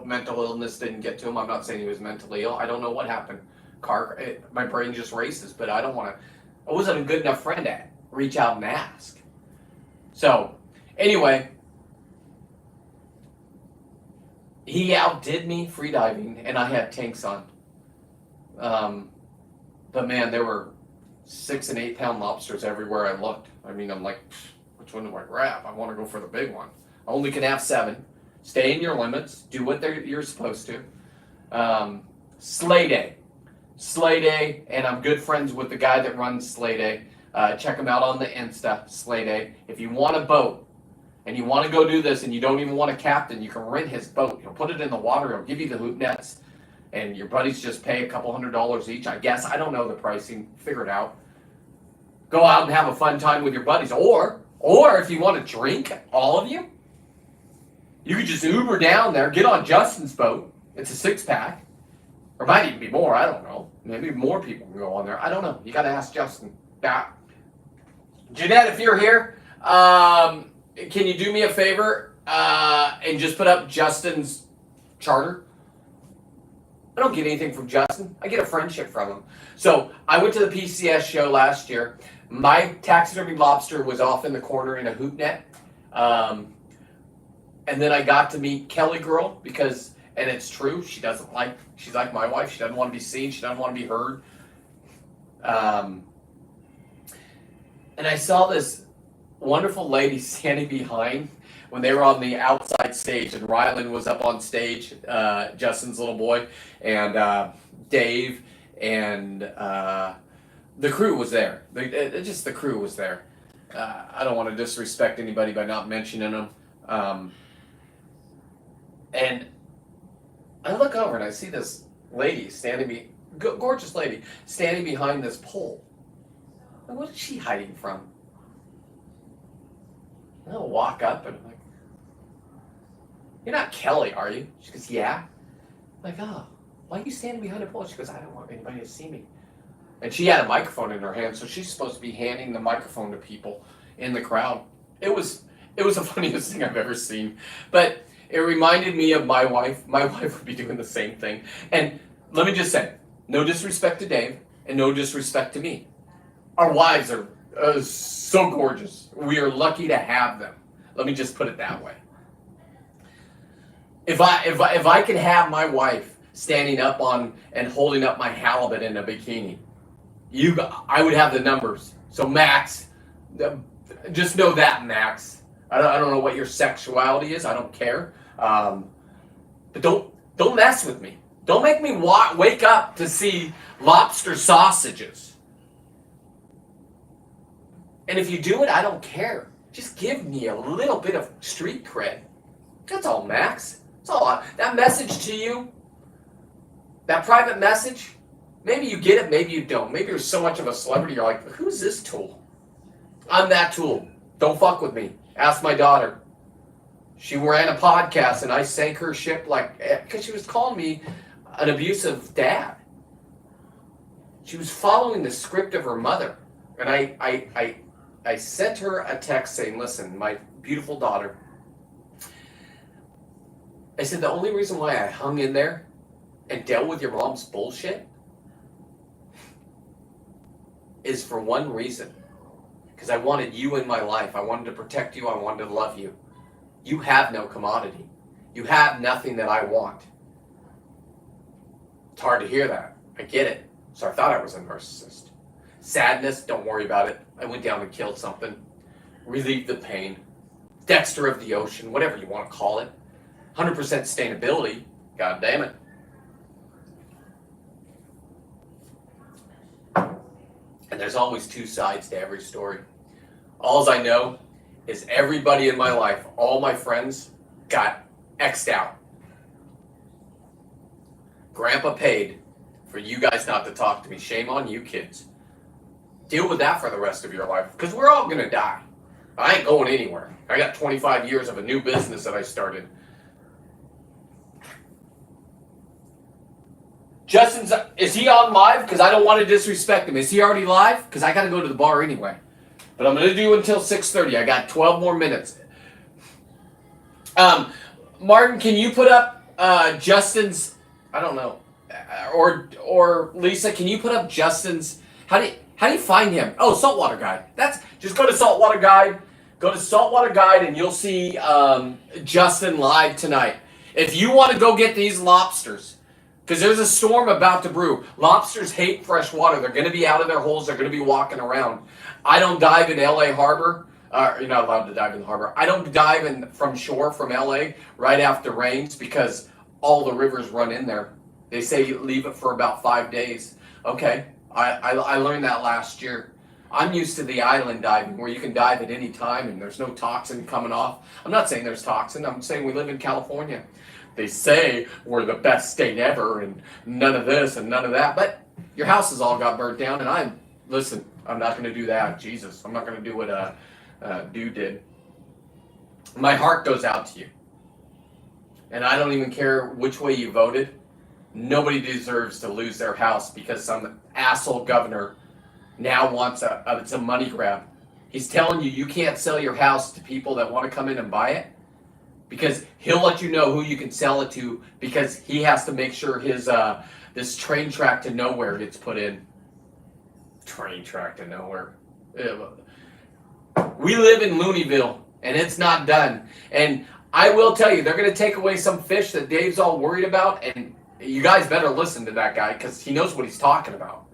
mental illness didn't get to him. I'm not saying he was mentally ill. I don't know what happened. My brain just races, but I don't want to. I wasn't a good enough friend to reach out and ask. So, anyway. He outdid me freediving, and I had tanks on. But man, there were 6 and 8 pound lobsters everywhere I looked. I mean, I'm like, which one do I grab? I want to go for the big one. I only can have 7. Stay in your limits. Do what you're supposed to. Slay Day, and I'm good friends with the guy that runs Slay Day. Check him out on the Insta, Slay Day. If you want a boat, and you want to go do this and you don't even want a captain, you can rent his boat. He'll put it in the water. He'll give you the hoop nets. And your buddies just pay a couple $100 each. I guess. I don't know the pricing. Figure it out. Go out and have a fun time with your buddies. Or if you want to drink, all of you, you could just Uber down there. Get on Justin's boat. It's a 6-pack. Or might even be more. I don't know. Maybe more people can go on there. I don't know. You got to ask Justin. Jeanette, if you're here... can you do me a favor and just put up Justin's charter? I don't get anything from Justin. I get a friendship from him. So I went to the PCS show last year. My taxidermy lobster was off in the corner in a hoop net. And then I got to meet Kelly Girl because, and it's true, she's like my wife. She doesn't want to be seen. She doesn't want to be heard. And I saw this wonderful lady standing behind when they were on the outside stage, and Rylan was up on stage, Justin's little boy, and Dave, and the crew was there. Just the crew was there. I don't want to disrespect anybody by not mentioning them. And I look over and I see this lady gorgeous lady, standing behind this pole. What is she hiding from? And I'll walk up and I'm like, "You're not Kelly, are you?" She goes, "Yeah." I'm like, "Oh, why are you standing behind a pole?" She goes, "I don't want anybody to see me." And she had a microphone in her hand, so she's supposed to be handing the microphone to people in the crowd. It was the funniest thing I've ever seen. But it reminded me of my wife. My wife would be doing the same thing. And let me just say, no disrespect to Dave and no disrespect to me. Our wives are so gorgeous. We are lucky to have them. Let me just put it that way. If I could have my wife standing up on and holding up my halibut in a bikini, I would have the numbers. So Max, just know that, Max. I don't know what your sexuality is. I don't care. But don't mess with me. Don't make me wake up to see lobster sausages. And if you do it, I don't care. Just give me a little bit of street cred. That's all, Max. That's all. That message to you, that private message, maybe you get it, maybe you don't. Maybe you're so much of a celebrity, you're like, who's this tool? I'm that tool. Don't fuck with me. Ask my daughter. She ran a podcast and I sank her ship because she was calling me an abusive dad. She was following the script of her mother. And I sent her a text saying, listen, my beautiful daughter, I said, the only reason why I hung in there and dealt with your mom's bullshit is for one reason. Because I wanted you in my life. I wanted to protect you. I wanted to love you. You have no commodity. You have nothing that I want. It's hard to hear that. I get it. So I thought I was a narcissist. Sadness, don't worry about it. I went down and killed something. Relieved the pain. Dexter of the ocean, whatever you want to call it. 100% sustainability. God damn it. And there's always two sides to every story. All I know is everybody in my life, all my friends, got X'd out. Grandpa paid for you guys not to talk to me. Shame on you kids. Deal with that for the rest of your life. Because we're all going to die. I ain't going anywhere. I got 25 years of a new business that I started. Justin's, is he on live? Because I don't want to disrespect him. Is he already live? Because I got to go to the bar anyway. But I'm going to do until 6:30. I got 12 more minutes. Martin, can you put up Justin's, I don't know, or Lisa, can you put up Justin's, how do you find him? Oh, Saltwater Guide. Just go to Saltwater Guide. Go to Saltwater Guide and you'll see Justin live tonight. If you want to go get these lobsters, because there's a storm about to brew. Lobsters hate fresh water. They're going to be out of their holes. They're going to be walking around. I don't dive in LA Harbor. You're not allowed to dive in the harbor. I don't dive from shore from LA right after rains because all the rivers run in there. They say you leave it for about 5 days. Okay, I learned that last year. I'm used to the island diving where you can dive at any time and there's no toxin coming off. I'm not saying there's toxin. I'm saying we live in California. They say we're the best state ever and none of this and none of that. But your houses all got burnt down and I'm not going to do that. Jesus, I'm not going to do what dude did. My heart goes out to you. And I don't even care which way you voted. Nobody deserves to lose their house because some asshole governor now wants it's a money grab. He's telling you can't sell your house to people that want to come in and buy it. Because he'll let you know who you can sell it to because he has to make sure his this train track to nowhere gets put in. Train track to nowhere. We live in Looneyville and it's not done. And I will tell you, they're going to take away some fish that Dave's all worried about. And you guys better listen to that guy because he knows what he's talking about.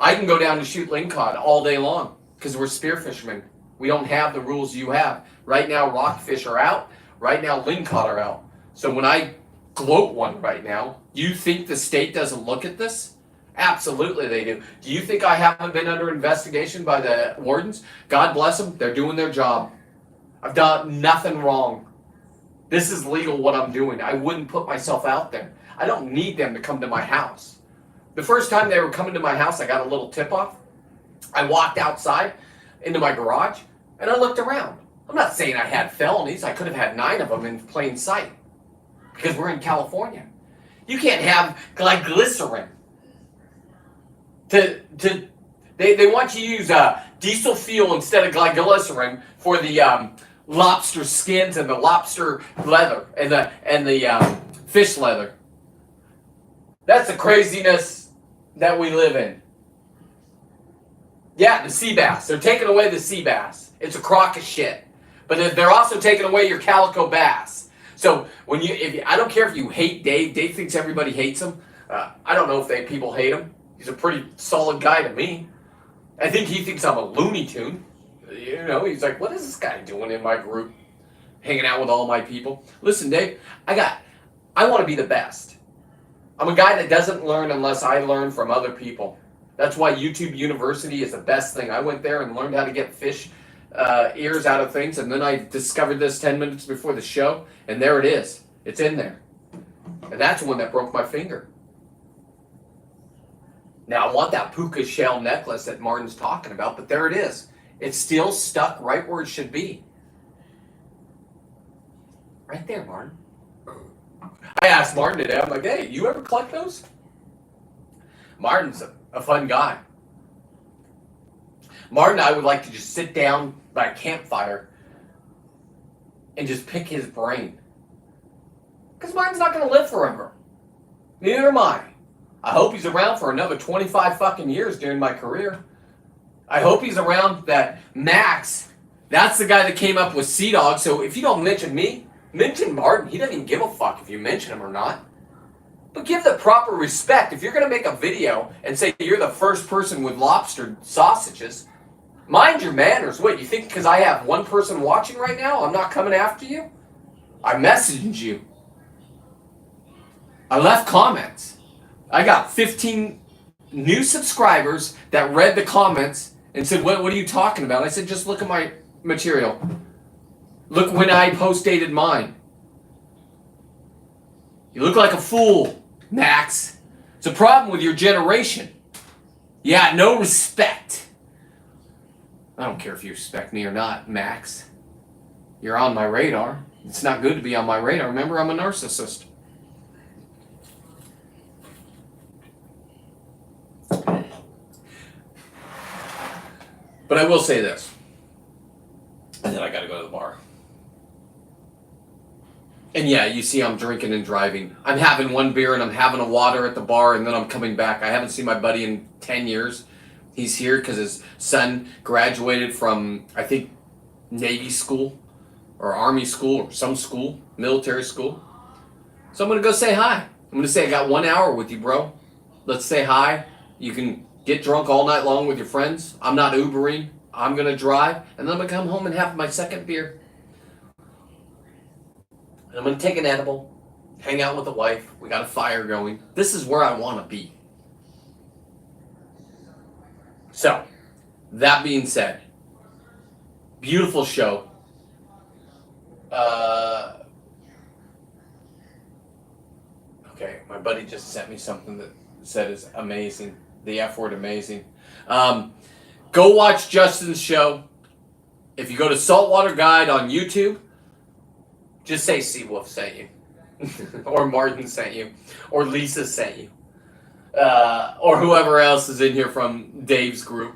I can go down and shoot lingcod all day long because we're spear fishermen. We don't have the rules you have. Right now, rockfish are out. Right now, lingcod are out. So when I gloat one right now, you think the state doesn't look at this? Absolutely they do. Do you think I haven't been under investigation by the wardens? God bless them. They're doing their job. I've done nothing wrong. This is legal what I'm doing. I wouldn't put myself out there. I don't need them to come to my house. The first time they were coming to my house, I got a little tip off. I walked outside into my garage and I looked around. I'm not saying I had felonies. I could have had 9 of them in plain sight because we're in California. You can't have glycerin. They want you to use diesel fuel instead of glycerin for the lobster skins and the lobster leather and the fish leather. That's the craziness that we live in. Yeah, the sea bass. They're taking away the sea bass. It's a crock of shit. But they're also taking away your calico bass. So I don't care if you hate Dave. Dave thinks everybody hates him. I don't know if people hate him. He's a pretty solid guy to me. I think he thinks I'm a Looney Tune. You know, he's like, what is this guy doing in my group? Hanging out with all my people. Listen, Dave, I want to be the best. I'm a guy that doesn't learn unless I learn from other people. That's why YouTube University is the best thing. I went there and learned how to get fish ears out of things, and then I discovered this 10 minutes before the show, and there it is. It's in there. And that's the one that broke my finger. Now, I want that puka shell necklace that Martin's talking about, but there it is. It's still stuck right where it should be. Right there, Martin. I asked Martin today, I'm like, hey, you ever collect those? Martin's a fun guy. Martin and I would like to just sit down by a campfire and just pick his brain. Because Martin's not going to live forever. Neither am I. I hope he's around for another 25 fucking years during my career. I hope he's around that Max. That's the guy that came up with Sea Dog. So if you don't mention me, mention Martin. He doesn't even give a fuck if you mention him or not. But give the proper respect. If you're going to make a video and say you're the first person with lobster sausages, mind your manners. What, you think because I have one person watching right now, I'm not coming after you? I messaged you. I left comments. I got 15 new subscribers that read the comments and said, what are you talking about? I said, just look at my material. Look when I post-dated mine. You look like a fool, Max. It's a problem with your generation. Yeah, no respect. I don't care if you respect me or not, Max. You're on my radar. It's not good to be on my radar. Remember, I'm a narcissist. But I will say this. And then I gotta go to the bar. And yeah, you see I'm drinking and driving. I'm having one beer and I'm having a water at the bar and then I'm coming back. I haven't seen my buddy in 10 years. He's here because his son graduated from, I think, Navy school or Army school or some school, military school. So I'm going to go say hi. I'm going to say I got 1 hour with you, bro. Let's say hi. You can get drunk all night long with your friends. I'm not Ubering. I'm going to drive. And then I'm going to come home and have my second beer. And I'm going to take an edible, hang out with the wife. We got a fire going. This is where I want to be. So, that being said, beautiful show. Okay, my buddy just sent me something that said is amazing. The F word, amazing. Go watch Justin's show. If you go to Saltwater Guide on YouTube, just say Seawolf sent you. Or Martin sent you. Or Lisa sent you. Or whoever else is in here from Dave's group.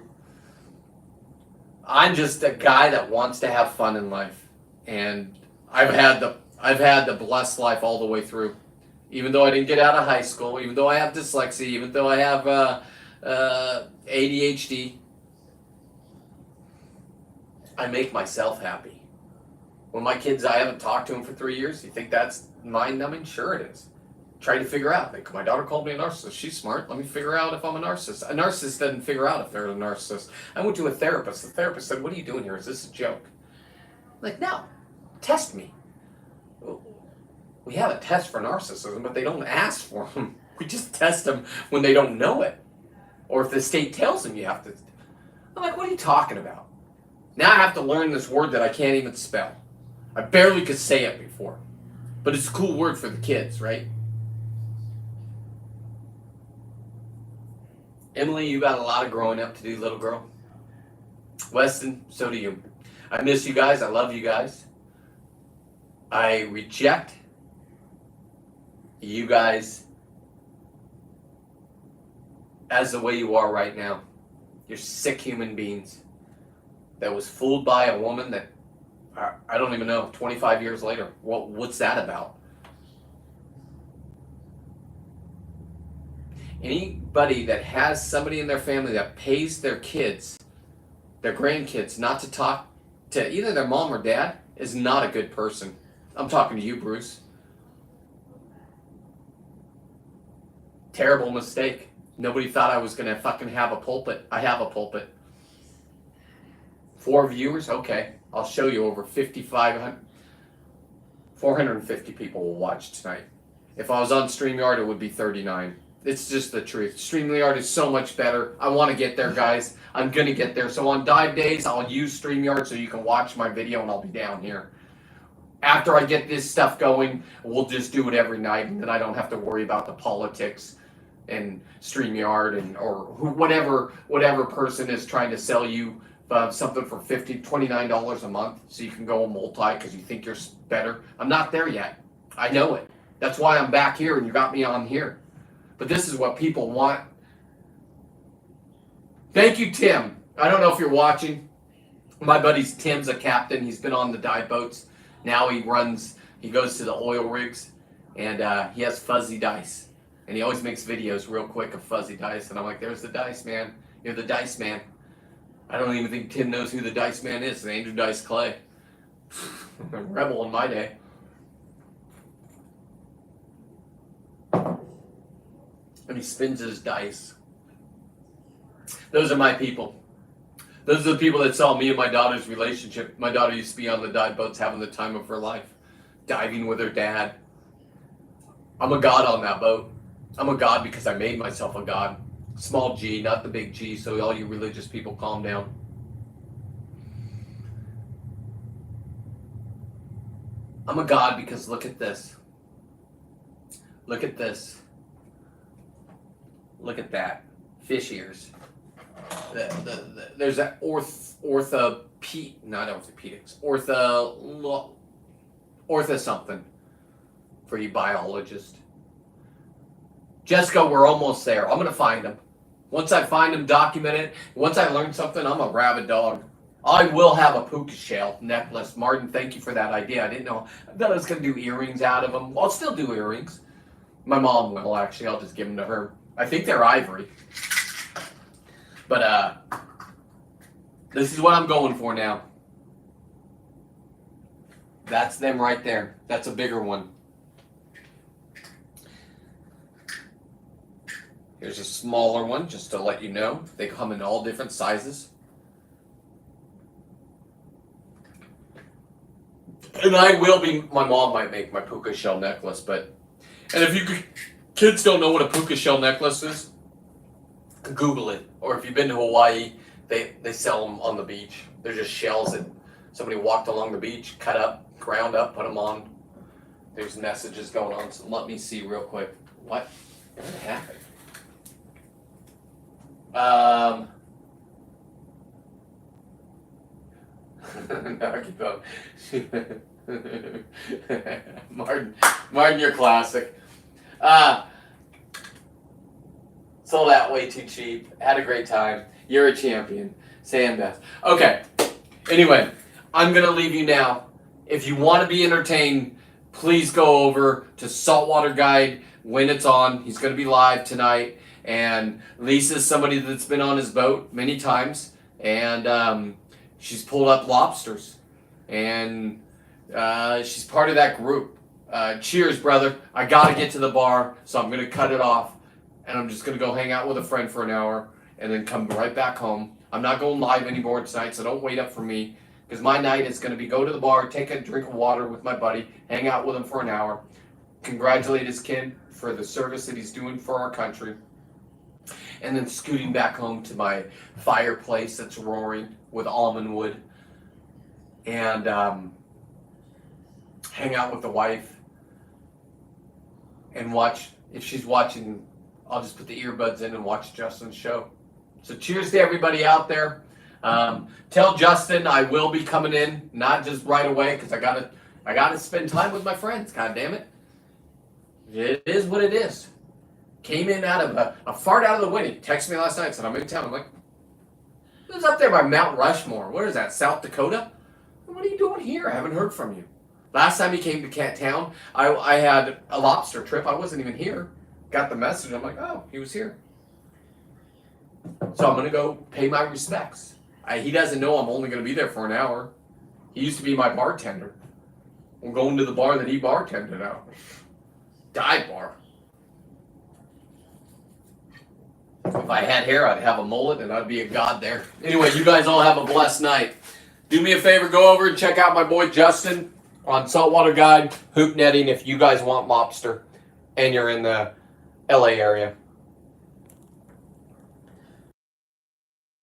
I'm just a guy that wants to have fun in life. And I've had the blessed life all the way through. Even though I didn't get out of high school, even though I have dyslexia, even though I have ADHD, I make myself happy. When my kids, I haven't talked to them for 3 years, you think that's mind-numbing? Sure it is. Trying to figure out. Like, my daughter called me a narcissist. She's smart. Let me figure out if I'm a narcissist. A narcissist doesn't figure out if they're a narcissist. I went to a therapist. The therapist said, what are you doing here? Is this a joke? I'm like, no. Test me. We have a test for narcissism, but they don't ask for them. We just test them when they don't know it. Or if the state tells them you have to. I'm like, what are you talking about? Now I have to learn this word that I can't even spell. I barely could say it before. But it's a cool word for the kids, right? Emily, you got a lot of growing up to do, little girl. Weston, so do you. I miss you guys. I love you guys. I reject you guys as the way you are right now. You're sick human beings that was fooled by a woman that I don't even know, 25 years later. What's that about? Anybody that has somebody in their family that pays their kids, their grandkids, not to talk to either their mom or dad is not a good person. I'm talking to you, Bruce. Terrible mistake. Nobody thought I was going to fucking have a pulpit. I have a pulpit. 4 viewers? Okay. I'll show you over 5,500. 450 people will watch tonight. If I was on StreamYard, it would be 39. It's just the truth. StreamYard is so much better. I want to get there, guys. I'm going to get there. So on dive days, I'll use StreamYard so you can watch my video and I'll be down here. After I get this stuff going, we'll just do it every night and then I don't have to worry about the politics and StreamYard and or whatever person is trying to sell you something for $29 a month so you can go multi because you think you're better. I'm not there yet. I know it. That's why I'm back here and you got me on here. But this is what people want. Thank you, Tim. I don't know if you're watching. My buddy's Tim's a captain. He's been on the dive boats. Now he goes to the oil rigs, and he has fuzzy dice. And he always makes videos real quick of fuzzy dice. And I'm like, there's the dice man. You're the dice man. I don't even think Tim knows who the dice man is. It's Andrew Dice Clay. Rebel in my day. And he spins his dice. Those are my people. Those are the people that saw me and my daughter's relationship. My daughter used to be on the dive boats having the time of her life. Diving with her dad. I'm a god on that boat. I'm a god because I made myself a god. Small G, not the big G, so all you religious people calm down. I'm a god because look at this. Look at this. Look at that. Fish ears. There's that ortho something for you biologists. Jessica, we're almost there. I'm going to find them. Once I find them, document it. Once I learn something, I'm a rabid dog. I will have a puka shell necklace. Martin, thank you for that idea. I didn't know. I thought I was going to do earrings out of them. I'll still do earrings. My mom will, actually. I'll just give them to her. I think they're ivory. But this is what I'm going for now. That's them right there. That's a bigger one. Here's a smaller one, just to let you know. They come in all different sizes. And my mom might make my puka shell necklace, and if you kids don't know what a puka shell necklace is, Google it. Or if you've been to Hawaii, they sell them on the beach. They're just shells that somebody walked along the beach, cut up, ground up, put them on. There's messages going on, so let me see real quick. What happened? No, keep going. Martin, you're classic. Sold out way too cheap. Had a great time. You're a champion. Sam Beth. Okay. Anyway, I'm going to leave you now. If you want to be entertained, please go over to Saltwater Guide when it's on. He's going to be live tonight. And Lisa's somebody that's been on his boat many times. And she's pulled up lobsters. And she's part of that group. Cheers, brother. I got to get to the bar, so I'm going to cut it off. And I'm just going to go hang out with a friend for an hour and then come right back home. I'm not going live anymore tonight, so don't wait up for me. Because my night is going to be go to the bar, take a drink of water with my buddy, hang out with him for an hour, congratulate his kid for the service that he's doing for our country, and then scooting back home to my fireplace that's roaring with almond wood, and hang out with the wife, and watch, if she's watching, I'll just put the earbuds in and watch Justin's show. So cheers to everybody out there. Tell Justin I will be coming in, not just right away, because I gotta spend time with my friends. God damn it! It is what it is. Came in out of a fart out of the wind. He texted me last night, said I'm in town. I'm like, who's up there by Mount Rushmore? Where is that? South Dakota? What are you doing here? I haven't heard from you. Last time he came to Cat Town, I had a lobster trip. I wasn't even here. Got the message. I'm like, oh, he was here. So I'm gonna go pay my respects. He doesn't know I'm only gonna be there for an hour. He used to be my bartender. I'm going to the bar that he bartended at. Dive bar. If I had hair, I'd have a mullet and I'd be a god there. Anyway, you guys all have a blessed night. Do me a favor, go over and check out my boy Justin on Saltwater Guide, Hoop Netting, if you guys want lobster and you're in the LA area.